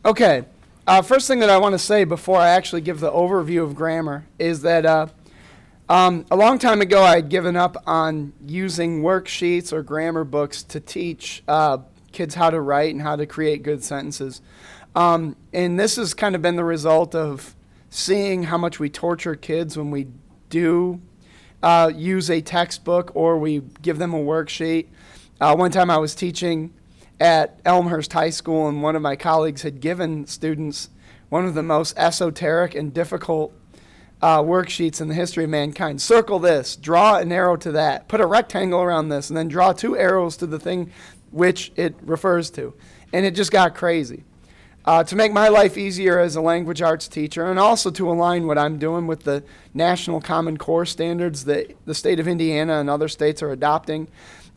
Okay. First thing that I want to say before I actually give the overview of grammar is that a long time ago I had given up on using worksheets or grammar books to teach kids how to write and how to create good sentences. And this has kind of been the result of seeing how much we torture kids when we do use a textbook or we give them a worksheet. One time I was teaching at Elmhurst High School, and one of my colleagues had given students one of the most esoteric and difficult worksheets in the history of mankind. Circle this, draw an arrow to that, put a rectangle around this, and then draw 2 arrows to the thing which it refers to. And it just got crazy. To make my life easier as a language arts teacher, and also to align what I'm doing with the National Common Core standards that the state of Indiana and other states are adopting,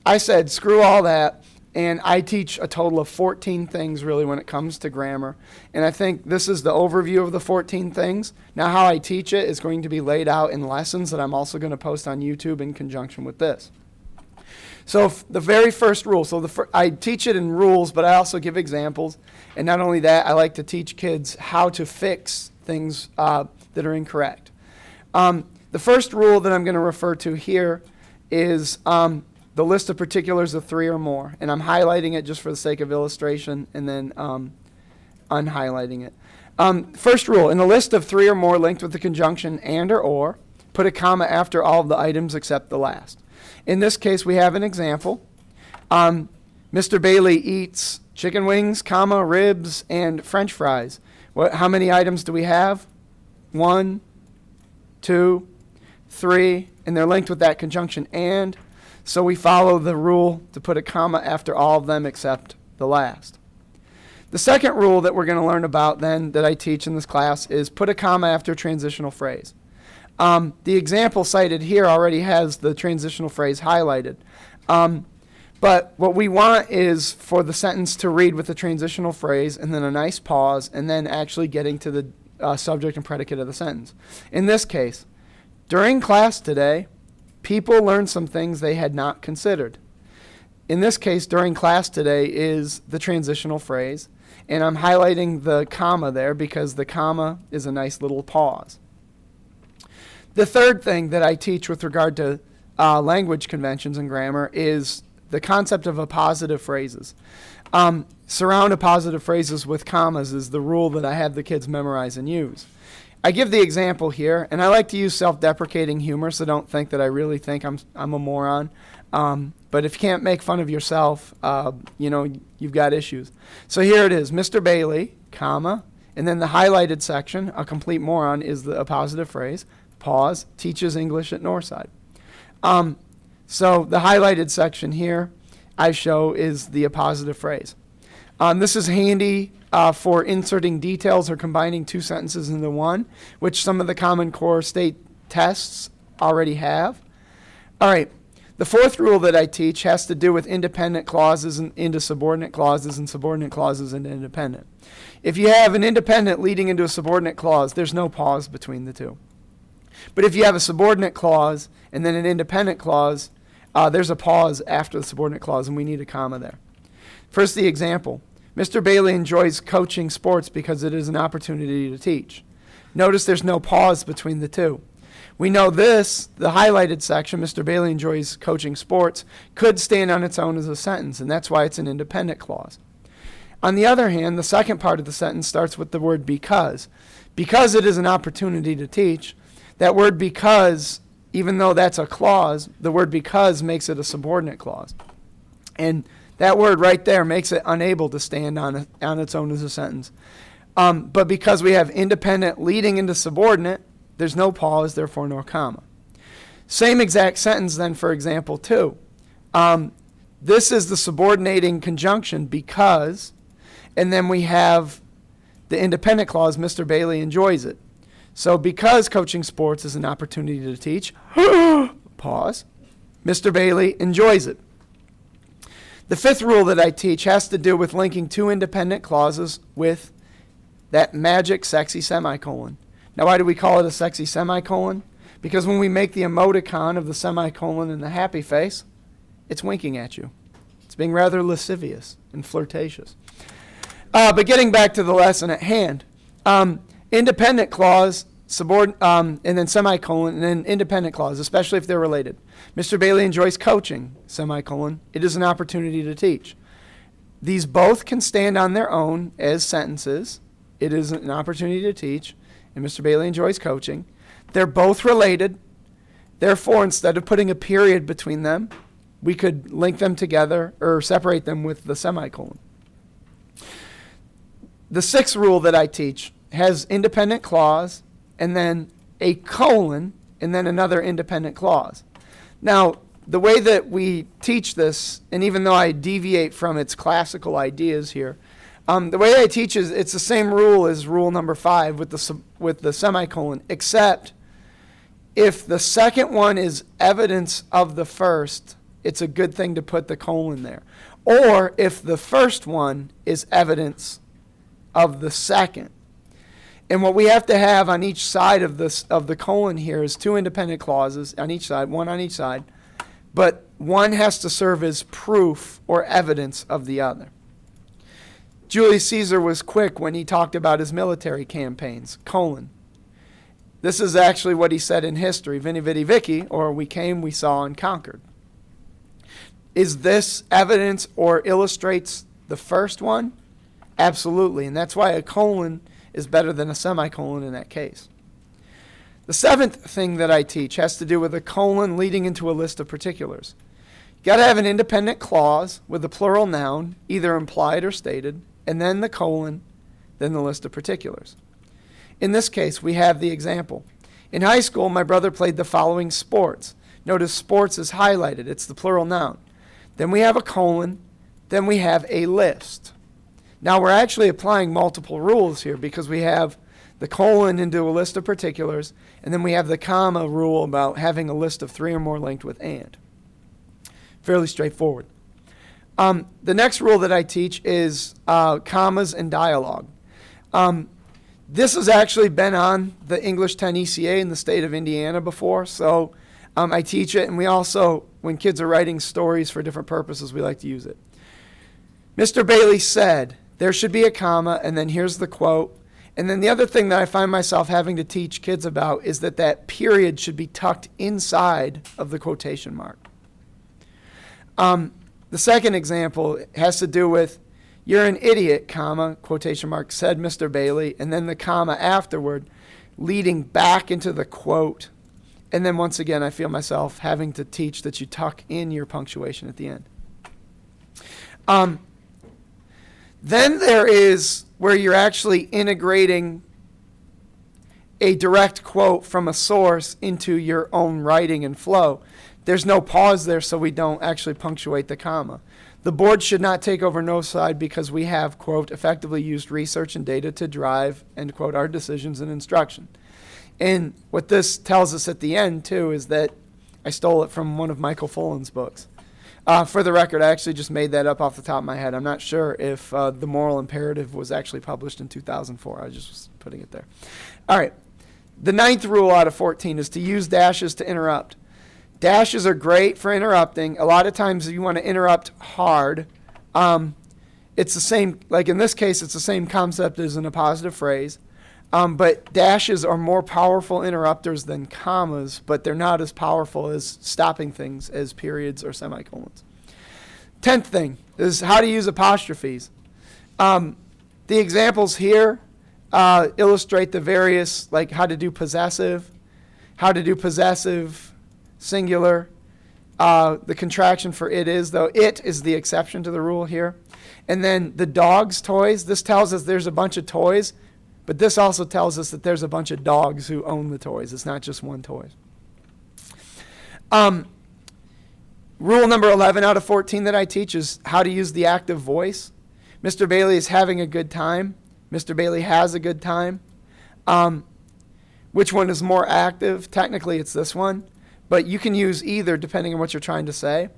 I said, screw all that. And I teach a total of 14 things, really, when it comes to grammar. And I think this is the overview of the 14 things. Now, how I teach it is going to be laid out in lessons that I'm also going to post on YouTube in conjunction with this. So the very first rule, I teach it in rules, but I also give examples. And not only that, I like to teach kids how to fix things that are incorrect. The first rule that I'm going to refer to here is the list of particulars of 3 or more. And I'm highlighting it just for the sake of illustration and then unhighlighting it. First rule, in a list of 3 or more linked with the conjunction and or, put a comma after all of the items except the last. In this case, we have an example. Mr. Bailey eats chicken wings, comma, ribs, and French fries. How many items do we have? 1, 2, 3, and they're linked with that conjunction and. So we follow the rule to put a comma after all of them except the last. The second rule that we're going to learn about then that I teach in this class is put a comma after a transitional phrase. The example cited here already has the transitional phrase highlighted. But what we want is for the sentence to read with the transitional phrase and then a nice pause and then actually getting to the subject and predicate of the sentence. In this case, during class today, people learned some things they had not considered. In this case, during class today is the transitional phrase, and I'm highlighting the comma there because the comma is a nice little pause. The third thing that I teach with regard to language conventions and grammar is the concept of appositive phrases. Surround appositive phrases with commas is the rule that I have the kids memorize and use. I give the example here, and I like to use self-deprecating humor, so don't think that I really think I'm a moron. But if you can't make fun of yourself, you've got issues. So here it is, Mr. Bailey, comma, and then the highlighted section, a complete moron, is the appositive phrase, pause, teaches English at Northside. So the highlighted section here I show is the appositive phrase. This is handy for inserting details or combining 2 sentences into one, which some of the Common Core state tests already have. All right, the fourth rule that I teach has to do with independent clauses into subordinate clauses and subordinate clauses into independent. If you have an independent leading into a subordinate clause, there's no pause between the two. But if you have a subordinate clause and then an independent clause, there's a pause after the subordinate clause, and we need a comma there. First, the example. Mr. Bailey enjoys coaching sports because it is an opportunity to teach. Notice there's no pause between the two. We know this, the highlighted section, Mr. Bailey enjoys coaching sports, could stand on its own as a sentence, and that's why it's an independent clause. On the other hand, the second part of the sentence starts with the word because. Because it is an opportunity to teach, that word because, even though that's a clause, the word because makes it a subordinate clause. And that word right there makes it unable to stand on its own as a sentence. But because we have independent leading into subordinate, there's no pause, therefore no comma. Same exact sentence then for example 2. This is the subordinating conjunction because, and then we have the independent clause, Mr. Bailey enjoys it. So because coaching sports is an opportunity to teach, pause, Mr. Bailey enjoys it. The fifth rule that I teach has to do with linking 2 independent clauses with that magic sexy semicolon. Now, why do we call it a sexy semicolon? Because when we make the emoticon of the semicolon and the happy face, it's winking at you. It's being rather lascivious and flirtatious. But getting back to the lesson at hand, independent clause, and then semicolon, and then independent clause, especially if they're related. Mr. Bailey enjoys coaching, semicolon. It is an opportunity to teach. These both can stand on their own as sentences. It is an opportunity to teach, and Mr. Bailey enjoys coaching. They're both related. Therefore, instead of putting a period between them, we could link them together or separate them with the semicolon. The sixth rule that I teach has independent clause and then a colon and then another independent clause. Now, the way that we teach this, and even though I deviate from its classical ideas here, the way I teach is it's the same rule as rule number 5 with the semicolon, except if the second one is evidence of the first, it's a good thing to put the colon there. Or if the first one is evidence of the second. And what we have to have on each side of the colon here is 2 independent clauses on each side, one on each side, but one has to serve as proof or evidence of the other. Julius Caesar was quick when he talked about his military campaigns, colon. This is actually what he said in history, Veni Vidi Vici, or we came, we saw, and conquered. Is this evidence or illustrates the first one? Absolutely, and that's why a colon is better than a semicolon in that case. The seventh thing that I teach has to do with a colon leading into a list of particulars. You got to have an independent clause with a plural noun, either implied or stated, and then the colon, then the list of particulars. In this case, we have the example. In high school, my brother played the following sports. Notice sports is highlighted. It's the plural noun. Then we have a colon. Then we have a list. Now, we're actually applying multiple rules here because we have the colon into a list of particulars, and then we have the comma rule about having a list of 3 or more linked with and. Fairly straightforward. The next rule that I teach is commas and dialogue. This has actually been on the English 10 ECA in the state of Indiana before, so I teach it, and we also, when kids are writing stories for different purposes, we like to use it. Mr. Bailey said, there should be a comma, and then here's the quote. And then the other thing that I find myself having to teach kids about is that period should be tucked inside of the quotation mark. The second example has to do with, you're an idiot, comma, quotation mark, said Mr. Bailey, and then the comma afterward, leading back into the quote. And then once again, I feel myself having to teach that you tuck in your punctuation at the end. Then there is where you're actually integrating a direct quote from a source into your own writing and flow. There's no pause there, so we don't actually punctuate the comma. The board should not take over no side because we have, quote, effectively used research and data to drive, end quote, our decisions and instruction. And what this tells us at the end, too, is that I stole it from one of Michael Fullen's books. For the record, I actually just made that up off the top of my head. I'm not sure if The Moral Imperative was actually published in 2004. I just was putting it there. All right. The 9th rule out of 14 is to use dashes to interrupt. Dashes are great for interrupting. A lot of times if you want to interrupt hard, it's the same, like in this case, it's the same concept as in a positive phrase. But dashes are more powerful interrupters than commas, but they're not as powerful as stopping things as periods or semicolons. 10th thing is how to use apostrophes. The examples here illustrate the various, like how to do possessive singular. The contraction for it is, though it is the exception to the rule here. And then the dog's toys, this tells us there's a bunch of toys. But this also tells us that there's a bunch of dogs who own the toys. It's not just one toy. Rule number 11 out of 14 that I teach is how to use the active voice. Mr. Bailey is having a good time. Mr. Bailey has a good time. Which one is more active? Technically, it's this one. But you can use either depending on what you're trying to say.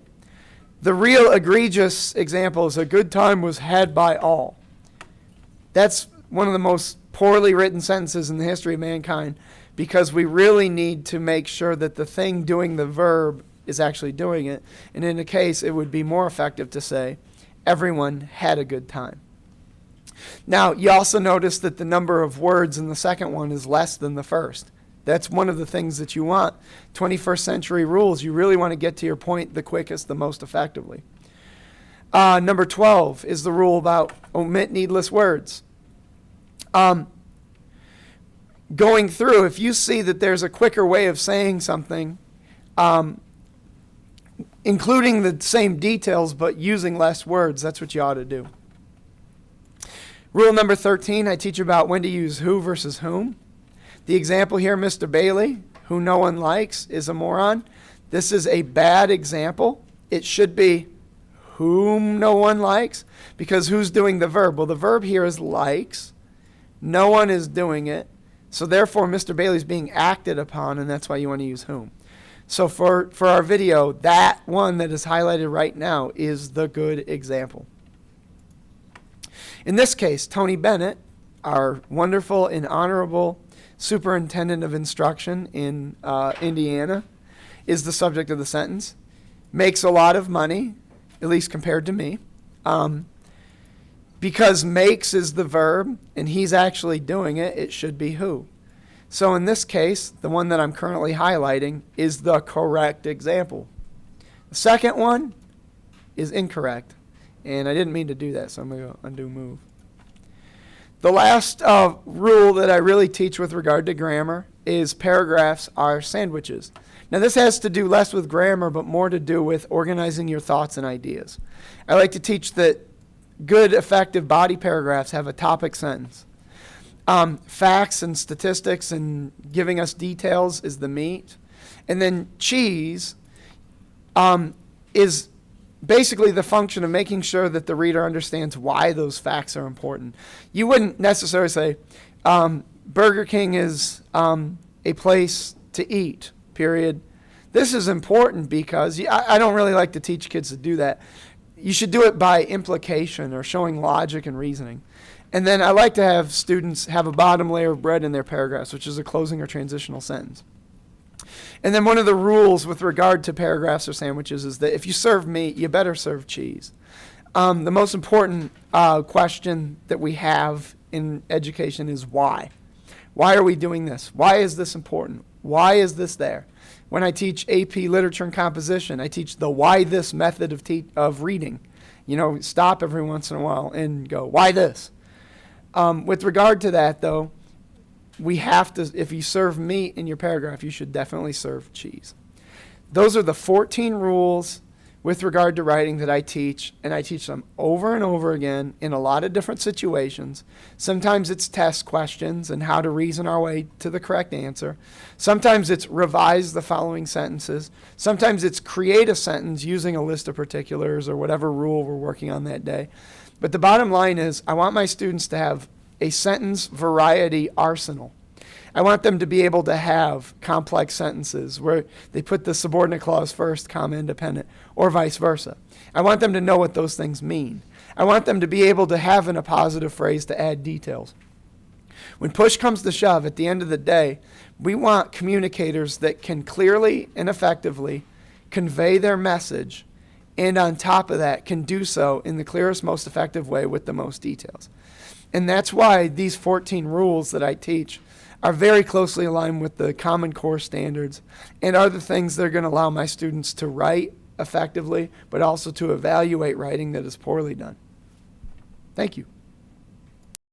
The real egregious example is a good time was had by all. That's one of the most poorly written sentences in the history of mankind because we really need to make sure that the thing doing the verb is actually doing it. And in a case, it would be more effective to say, everyone had a good time. Now, you also notice that the number of words in the second one is less than the first. That's one of the things that you want. 21st century rules, you really want to get to your point the quickest, the most effectively. Number 12 is the rule about omit needless words. Going through, if you see that there's a quicker way of saying something, including the same details but using less words, that's what you ought to do. Rule number 13, I teach about when to use who versus whom. The example here, Mr. Bailey, who no one likes, is a moron. This is a bad example. It should be whom no one likes, because who's doing the verb? Well, the verb here is likes. No one is doing it. So therefore, Mr. Bailey's being acted upon, and that's why you want to use whom. So for our video, that one that is highlighted right now is the good example. In this case, Tony Bennett, our wonderful and honorable superintendent of instruction in Indiana, is the subject of the sentence. Makes a lot of money, at least compared to me. Because makes is the verb, and he's actually doing it, it should be who. So in this case, the one that I'm currently highlighting is the correct example. The second one is incorrect. And I didn't mean to do that, so I'm going to go undo move. The last rule that I really teach with regard to grammar is paragraphs are sandwiches. Now this has to do less with grammar, but more to do with organizing your thoughts and ideas. I like to teach that good, effective body paragraphs have a topic sentence. Facts and statistics and giving us details is the meat. And then cheese is basically the function of making sure that the reader understands why those facts are important. You wouldn't necessarily say, Burger King is a place to eat, period. This is important because I don't really like to teach kids to do that. You should do it by implication or showing logic and reasoning. And then I like to have students have a bottom layer of bread in their paragraphs, which is a closing or transitional sentence. And then one of the rules with regard to paragraphs or sandwiches is that if you serve meat, you better serve cheese. The most important question that we have in education is why. Why are we doing this? Why is this important? Why is this there? When I teach AP Literature and Composition, I teach the why this method of reading. You know, stop every once in a while and go, why this? With regard to that, though, we have to, if you serve meat in your paragraph, you should definitely serve cheese. Those are the 14 rules with regard to writing that I teach, and I teach them over and over again in a lot of different situations. Sometimes it's test questions and how to reason our way to the correct answer. Sometimes it's revise the following sentences. Sometimes it's create a sentence using a list of particulars or whatever rule we're working on that day. But the bottom line is I want my students to have a sentence variety arsenal. I want them to be able to have complex sentences where they put the subordinate clause first, comma, independent, or vice versa. I want them to know what those things mean. I want them to be able to have in a positive phrase to add details. When push comes to shove, at the end of the day, we want communicators that can clearly and effectively convey their message, and on top of that, can do so in the clearest, most effective way with the most details. And that's why these 14 rules that I teach are very closely aligned with the Common Core standards and are the things that are going to allow my students to write effectively, but also to evaluate writing that is poorly done. Thank you.